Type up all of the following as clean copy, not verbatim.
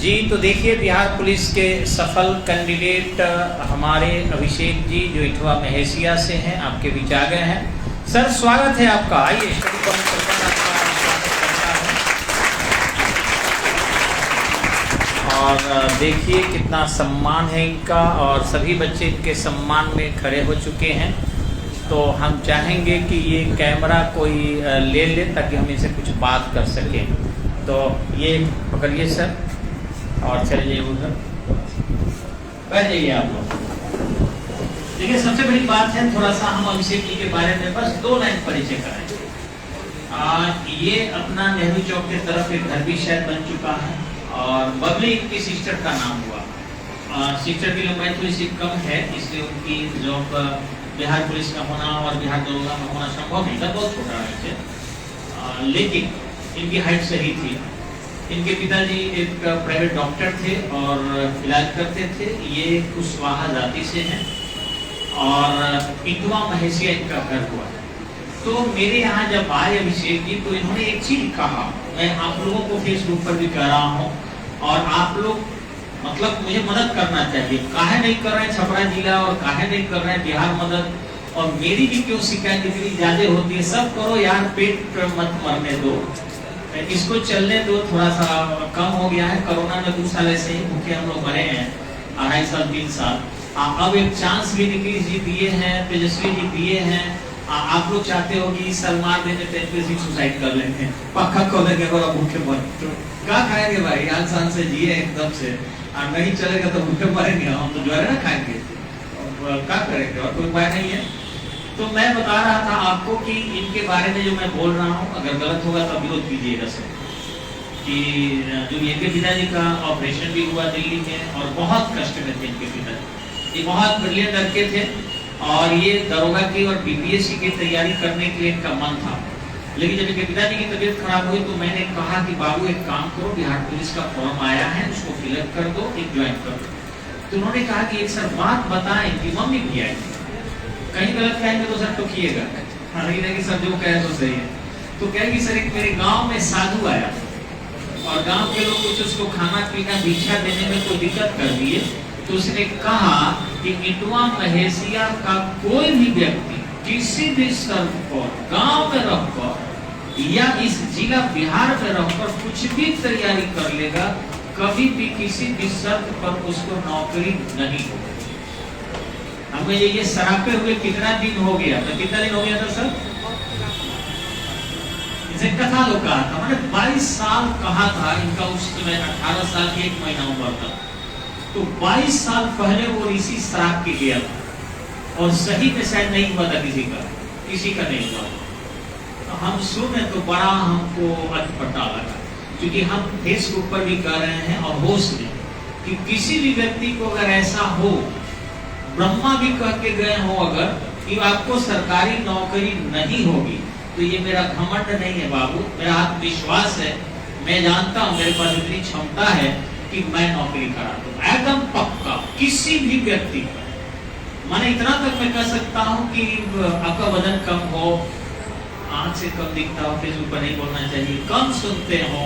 जी तो देखिए, बिहार पुलिस के सफल कैंडिडेट हमारे अभिषेक जी जो इटवा महेशिया से हैं, आपके बीच आ गए हैं। सर स्वागत है आपका, आइए। और देखिए कितना सम्मान है इनका, और सभी बच्चे इनके सम्मान में खड़े हो चुके हैं। तो हम चाहेंगे कि ये कैमरा कोई ले ले ताकि हम इनसे कुछ बात कर सकें। तो ये पकड़िए सर और चले जाइए उधर, बैठ जाइए आप लोग। देखिए सबसे बड़ी बात है, थोड़ा सा हम अभिषेक जी के बारे में बस 2 लाइन परिचय कराएंगे। ये अपना नेहरू चौक के तरफ एक घर भी शायद बन चुका है, और बबली इनकी सिस्टर का नाम हुआ। सिस्टर की लंबाई थोड़ी सी कम है, इसलिए उनकी जॉब बिहार पुलिस का होना और बिहार दरोगा में होना संभव नहीं था, बहुत छोटा है। लेकिन इनकी हाइट सही थी। इनके पिताजी एक प्राइवेट डॉक्टर थे और इलाज करते थे। ये कुशवाहा जाति से हैं और इटवा महेशिया इनका घर हुआ है। तो मेरे यहाँ जब आए अभिषेक जी, तो इन्होंने एक चीज कहा, मैं आप लोगों को फेसबुक पर भी कह रहा हूँ, और आप लोग मतलब मुझे मदद करना चाहिए। काहे नहीं कर रहे हैं छपरा जिला, और काहे नहीं कर रहे हैं बिहार मदद, और मेरी भी क्यों शिकायत इतनी ज्यादा होती है। सब करो यार, पेट मत मरने दो, इसको चलने दो। थोड़ा सा कम हो गया है, कोरोना में 2 साल ऐसे ही भूखे हम लोग मरे हैं, 2.5 साल 3 साल। अब एक चांस भी नीतीश जी दिए हैं, तेजस्वी जी दिए हैं। आप लोग चाहते हो कि इस साल मार देने पे सुसाइड कर लेते हैं, पक्का खोलेंगे अगर भूखे मरे तो क्या खाएंगे भाई। आसान से जिए एकदम से, और नहीं चलेगा तो भूखे मरेंगे हम, तो जो है ना खाएंगे, क्या करेंगे, और कोई उपाय नहीं है। तो मैं बता रहा था आपको कि इनके बारे में जो मैं बोल रहा हूँ, अगर गलत होगा तो विरोध कीजिएगा सर। कि जो इनके पिताजी का ऑपरेशन भी हुआ दिल्ली में, और बहुत कष्ट में थे इनके पिताजी। ये बहुत ब्रिलियंट लड़के थे, और ये दरोगा की और बीपीएससी की तैयारी करने के लिए इनका मन था। लेकिन जब इनके पिताजी की तबीयत खराब हुई तो मैंने कहा कि बाबू एक काम करो, बिहार पुलिस का फॉर्म आया है, उसको फिलअप कर दो, एक ज्वाइन कर दो। तो उन्होंने कहा कि एक सर बात बताएं कि मम्मी भी आई, कहीं गलत कहेंगे तो सर टोकिएगा, नहीं कि सर जो कहे तो सही है। तो कहेगी सर एक मेरे गांव में साधु आया, और गांव के लोग कुछ उसको खाना पीना भिक्षा देने में कोई दिक्कत कर दिए। तो उसने कहा कि इटवा महेशिया का कोई भी व्यक्ति किसी भी स्तर पर गांव में रहकर या इस जिला बिहार में रहकर कुछ भी तैयारी कर लेगा, कभी भी किसी भी शर्त पर उसको नौकरी नहीं होगी। हमें ये सरापे हुए कितना दिन हो गया था, कितना दिन हो गया था सर? इसे कथा लोग कहा था, मैंने 22 साल कहा था इनका। उस समय 18 साल के 1 महीना उम्र था। तो 22 साल पहले वो इसी शराब के गया था, और सही में शायद नहीं हुआ था किसी का नहीं हुआ। तो हम सुने तो बड़ा हमको अटपटा लगा, क्योंकि हम फेसबुक पर भी कह रहे हैं और होश में कि किसी भी व्यक्ति को अगर ऐसा हो, ब्रह्मा भी कह के गए हो अगर कि आपको सरकारी नौकरी नहीं होगी, तो ये मेरा घमंड नहीं है बाबू, मेरा आत्मविश्वास है। मैं जानता हूं मेरे पास इतनी क्षमता है कि मैं नौकरी करा दूं, एकदम पक्का। किसी भी व्यक्ति का माने इतना तक मैं कह सकता हूं कि आपका वजन कम हो, आंख से कम दिखता हो, फेसबुक पर नहीं बोलना चाहिए, कम सुनते हो,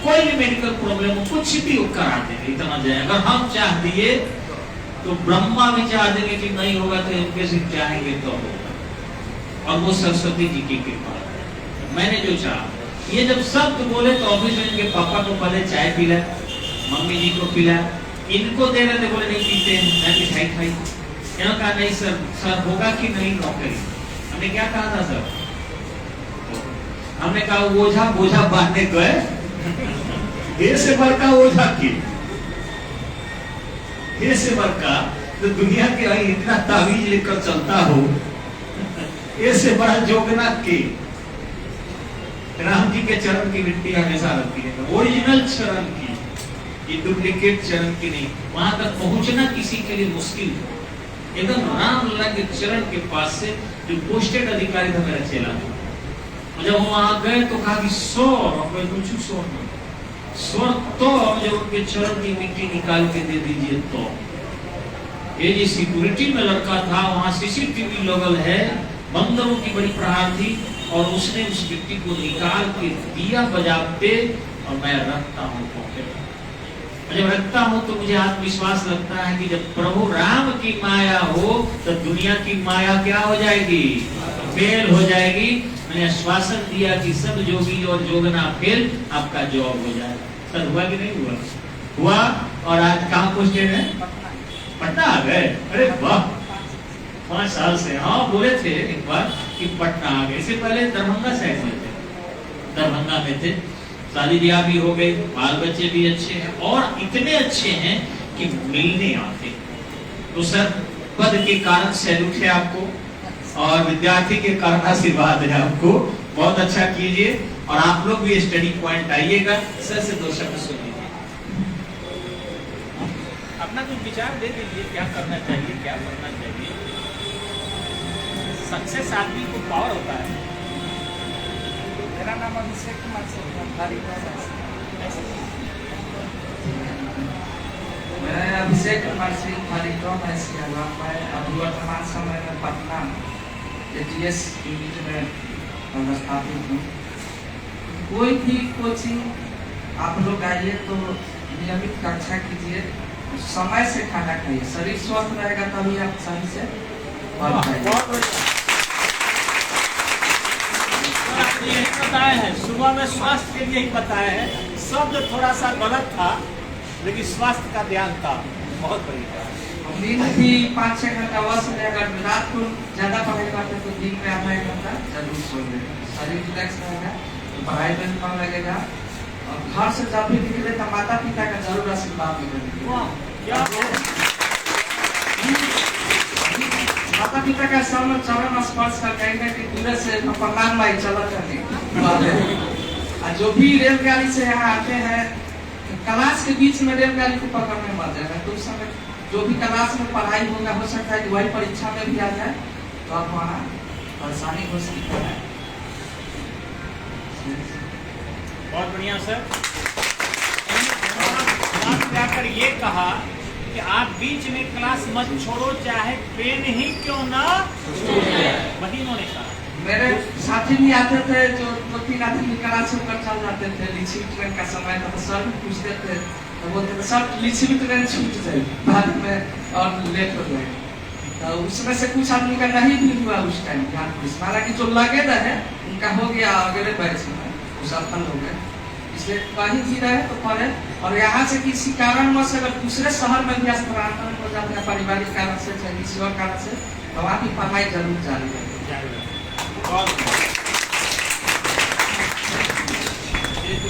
कोई भी मेडिकल प्रॉब्लम हो, कुछ भी करा देंगे, इतना जाए। अगर हम चाह दिए तो ब्रह्मा भी चाह देंगे कि नहीं होगा, तो इनके से चाहेंगे तो होगा, और वो सरस्वती जी की कृपा। मैंने जो चाहा, ये जब शब्द बोले तो ऑफिस में इनके पापा को पहले चाय पिला, मम्मी जी को पिला, इनको दे रहे थे, बोले नहीं पीते, मैं मिठाई खाई। इन्होंने कहा नहीं सर होगा कि नहीं नौकरी। हमने क्या कहा था सर? हमने कहा ओझा बोझा बांधने गए, ये से बड़का ओझा की, ये से बड़का तो दुनिया के इतना तावीज लेकर चलता हो, ऐसे बड़ा जोगना के। राम जी के चरण की मिट्टी हमेशा रखती है, ओरिजिनल चरण की, ये डुप्लीकेट चरण की नहीं। वहां तक पहुंचना किसी के लिए मुश्किल है। एकदम राम लला के चरण के पास से जो पोस्टेड अधिकारी था मेरा चेला, जब हम वहां गए तो कहा कि स्वर तो जब उनके चरण की मिट्टी निकाल के दे दीजिए। तो ये जी सिक्योरिटी में लड़का था, वहां सीसीटीवी लगल है, बंदरों की बड़ी प्रहार थी, और उसने उस मिट्टी को निकाल के दिया बजाते, और मैं रखता हूँ पॉकेट। जब रखता हूँ तो मुझे आत्मविश्वास लगता है कि जब प्रभु राम की माया हो तो दुनिया की माया क्या हो जाएगी, फेल हो जाएगी। मैंने आश्वासन दिया कि सब जोगी और जोगना फेल, आपका जॉब हो जाएगा। सर हुआ कि नहीं हुआ? हुआ। और आज कहाँ पोस्टेड है? पटना आ गए। अरे वाह, 5 साल से। हाँ बोले थे एक बार कि पटना आ गए। इससे पहले दरभंगा साइड में थे, दरभंगा में थे। शादी ब्याह भी हो गई, बाल बच्चे भी अच्छे हैं और इतने अच्छे हैं कि मिलने आते। तो सर पद के कारण सैल्यूट है आपको और विद्यार्थी के कारण आशीर्वाद है आपको। बहुत अच्छा कीजिए और आप लोग भी स्टडी पॉइंट आइएगा। सर से 2 शब्द सुन लीजिए, अपना कुछ विचार दे दीजिए, क्या करना चाहिए, क्या करना चाहिए। सक्सेस आदमी को पावर होता है। मेरा नाम अभिषेक कुमार सिंह है। मैं अभिषेक कुमार सिंह खारीक्रम ऐसी हुआ। मैं अभी वर्तमान समय में पटना ATS यूनिट में पदस्थापित हूँ। कोई भी कोचिंग आप लोग आइए तो नियमित कक्षा कीजिए, समय से खाना खाइए। शरीर स्वस्थ रहेगा तभी आप सही से पढ़ पाएंगे। यही बताया है, सुबह में स्वास्थ्य के लिए ही बताया है। शब्द थोड़ा सा गलत था लेकिन स्वास्थ्य का ध्यान था। बहुत बढ़िया। नींद भी 5-6 घंटा अवश्य लें। अगर रात को ज्यादा पढ़ाई करते तो दिन में आधा 1 घंटा जरूर सो लें। शरीर रिलैक्स रहेगा, पढ़ाई में मन लगेगा। और घर से जब भी निकले तो माता पिता का जरूर आशीर्वाद मिलेगा। माता पिता का चरण स्पर्श कर कहेंगे कि दूर से प्रणाम भाई चला करने। जो भी रेलगाड़ी से यहाँ आते हैं, क्लास के बीच में रेलगाड़ी को पकड़ने मत जाएगा। तो उस समय जो भी क्लास में पढ़ाई होगा, हो सकता है कि वही परीक्षा में भी आ जाए तो आप वहाँ परेशानी हो सकती है। बहुत बढ़िया सर। जाकर ये कहा कि आप बीच में क्लास मत छोड़ो, चाहे ट्रेन ही क्यों ना वही उन्होंने कहा। मेरे साथी भी आते थे, जो 2-3 आदमी क्लास से ऊपर चल जाते थे। लिखित ट्रेन का समय था तो सर भी पूछते थे, तो बोलते थे सर लिखित ट्रेन छूट जाए बाद में और लेट हो जाए। तो उसमें से कुछ आदमी का नहीं भी हुआ उस टाइम। हालांकि जो लगे रहे उनका हो गया अगले बैच में, वो सफल हो गए। इसलिए कहीं भी रहे तो पढ़े। और यहाँ से किसी कारणवश अगर दूसरे शहर में भी स्थानांतरण हो जाते हैं, पारिवारिक कारण से चाहे किसी और कारण से, तो वहाँ भी पढ़ाई जरूर जारी है।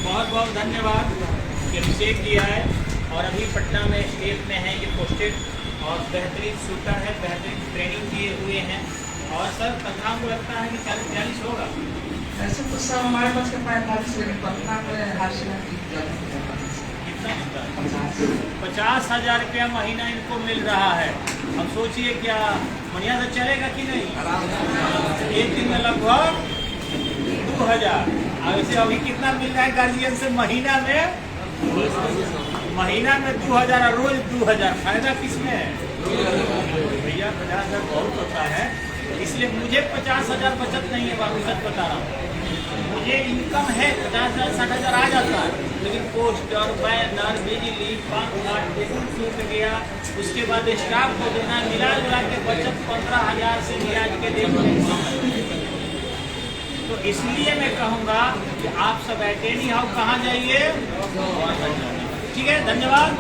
बहुत बहुत धन्यवाद कि अभिषेक जी आए और अभी पटना में स्टेट में है ये पोस्टेड और बेहतरीन शूटर है, बेहतरीन ट्रेनिंग किए हुए हैं। और सर तनख्वाह को लगता है कि 40-42 होगा। ऐसे तो सब हमारे पास के 45 लेकिन पटना में हासिल कितना होता है? 50,000 रुपया महीना इनको मिल रहा है। अब सोचिए क्या बढ़िया से चलेगा कि नहीं। एक दिन में लगभग 2000। वैसे अभी कितना मिल रहा है गार्जियन से महीना में? महीना में 2000 और रोज 2000। फायदा किसमें है भैया? 50,000 बहुत होता है। इसलिए मुझे 50,000 बचत नहीं है, बाबू सच बता रहा हूँ। मुझे इनकम है 50,000 60,000 आ जाता है, लेकिन पोस्टर, बैनर, बिजली, पंखा, टेबल टूट गया, उसके बाद स्टाफ को देना, मिला जुला के बचत 15,000 से भी आज के दिन में। तो इसलिए मैं कहूँगा कि आप सब एटेनी हाउ कहाँ जाइए। ठीक है, धन्यवाद।